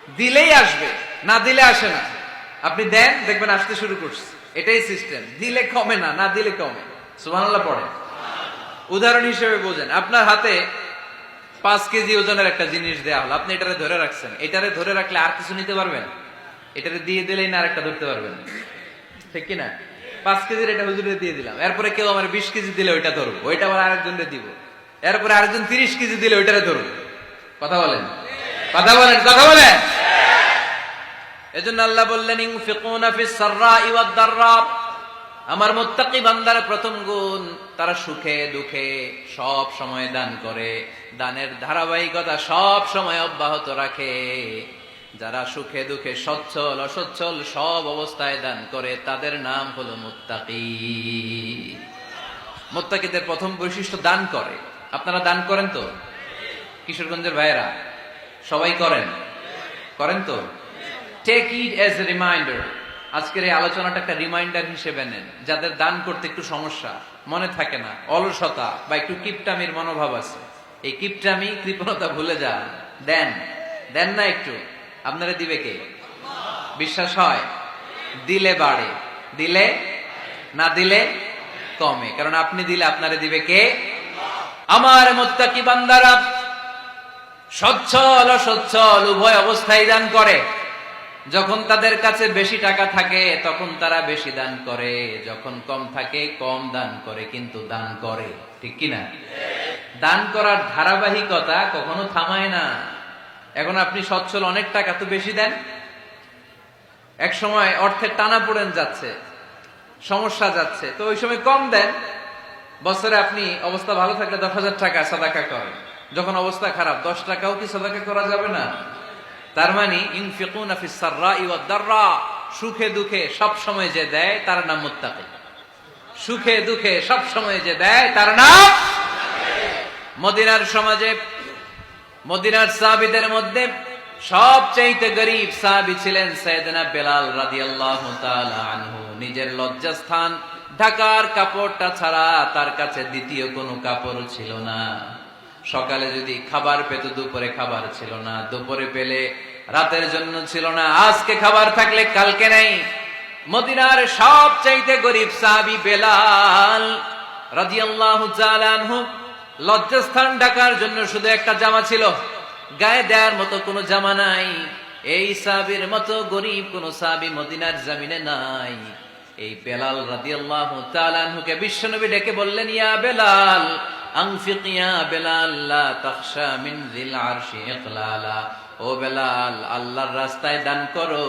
দিলেই আসবে, না দিলে আসে না। আপনি দেন, দেখবেন আসতে শুরু করছে। এটাই সিস্টেম। দিলে কমে না, না দিলে কমে। সুবহানাল্লাহ পড়ে। উদাহরণ হিসেবে বোঝেন, আপনার হাতে 5 কেজি ওজনের একটা জিনিস দেয়া হলো, আপনি এটারে ধরে রাখছেন। এটারে ধরে রাখলে আর কিছু নিতে পারবেন? এটারে দিয়ে দিলেই না আরেকটা ধরতে পারবেন, ঠিক কিনা? 5 কেজির এটা হুজুরে দিয়ে দিলাম, এরপরে কেউ আমার 20 কেজি দিলে ওইটা ধরবো, ওইটা আবার আরেকজনকে দিব, এরপরে আরেকজন 30 কেজি দিলে ওইটারে ধরবো। কথা বলেন, কথা বলেন, কথা বলেন। এজন্য আল্লাহ বললেন ইনফিকুনা ফিস সাররাই ওয়াদ দাররা। আমার মুত্তাকি বান্দার প্রথম গুণ, তারা সুখে দুঃখে সব সময় দান করে, দানের ধারাবাহিকতা সব সময় অব্যাহত রাখে। যারা সুখে দুঃখে সচ্ছল অসচ্ছল সব অবস্থায় দান করে, তাদের নাম হলো মুত্তাকি। মুত্তাকিদের প্রথম বৈশিষ্ট্য দান করে। আপনারা দান করেন তো? কিশোরগঞ্জের ভাইয়েরা সবাই করেন? করেন তো? Take it as a reminder. আজকের এই আলোচনাটা একটা রিমাইন্ডার হিসেবে নেন। যাদের দান করতে একটু সমস্যা, মনে থাকে না, অলসতা বা একটু কিপটামির মনোভাব আছে, এই কিপটামি কৃপণতা ভুলে যান। দেন, দেন না একটু, আপনারা দিবে কে? বিশ্বাস হয়? দিলে বাড়ে, দিলে না দিলে কমে। কারণ আপনি দিলে আপনারে দিবে কে? আমার মুত্তাকি বান্দারা সচ্ছল অসচ্ছল উভয় অবস্থায় দান করে। যখন তাদের কাছে বেশি টাকা থাকে তখন তারা বেশি দান করে, যখন কম থাকে কম দান করে, কিন্তু দান করে, ঠিক কিনা? দান করার ধারাবাহিকতা কখনো থামায় না। এখন আপনি সচ্ছল, অনেক টাকা তো বেশি দেন, এক সময় অর্থের টানা পড়েন যাচ্ছে, সমস্যা যাচ্ছে, তো ওই সময় কম দেন। বছরে আপনি অবস্থা ভালো থাকলে 10,000 টাকা সাদাকা করেন, যখন অবস্থা খারাপ 10 টাকাও কি সাদাকা করা যাবে না? তার মানে ইনফিকুনা ফিস সাররাই ওয়াদ দাররা, সুখে দুঃখে সব সময় যে দেয় তার নাম মুত্তাকি। সুখে দুঃখে সব সময় যে দেয় তার নাম। মদিনার সমাজে, মদিনার সাহাবীদের মধ্যে সবচেয়ে গরীব সাহাবী ছিলেন সাইয়েদনা বেলাল রাদিয়াল্লাহু তাআলা আনহু। নিজের লজ্জাস্থান ঢাকার কাপড়টা ছাড়া তার কাছে দ্বিতীয় কোনো কাপড় ছিল না। সকালে যদি খাবার পেত, দুপুরে খাবার ছিল না, দুপুরে পেলে রাতের জন্য ছিল না, আজকে খাবার থাকলে কালকে নেই। মদিনার সবচাইতে গরীব সাহাবী বেলাল রাদিয়াল্লাহু তাআলা আনহু, লজ্জাস্থান ঢাকার জন্য শুধু একটা জামা ছিল, গায়ে দেওয়ার মতো কোনো জামা নাই। এই সাহাবীর মতো গরীব কোন সাহাবী মদিনার জমিনে নাই। এই বেলাল রাদিয়াল্লাহু তাআলা আনহুকে বিশ্বনবী ডেকে বললেন, ইয়া বেলাল আনফিক ইয়া বেলাল লা তাখশা মিন যিল আরশি ইকলালা। ও বেলাল, আল্লাহর রাস্তায় দান করো,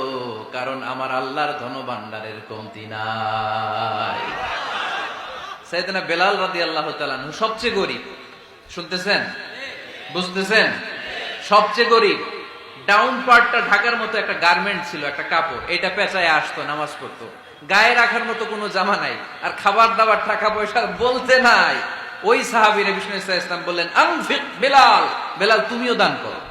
কারণ আমার আল্লাহর ধনভাণ্ডারের কমতি নাই। সাইয়েদনা বেলাল রাদিয়াল্লাহু তাআলা আনহু সবচেয়ে গরীব। শুনতেছেন? বুঝতেছেন? সবচেয়ে গরীব। ডাউন পার্টটা ঢাকার মতো একটা গার্মেন্ট ছিল, একটা কাপড়, এটা পেঁচায় আসতো, নামাজ পড়তো। গায়ে রাখার মতো কোনো জামা নাই, আর খাবার দাবার টাকা পয়সা বলতে নাই। ওই সাহাবীর বিষ্ণু ইসলাম বললেন, আনফিক বেলাল, বেলাল তুমিও দান করো।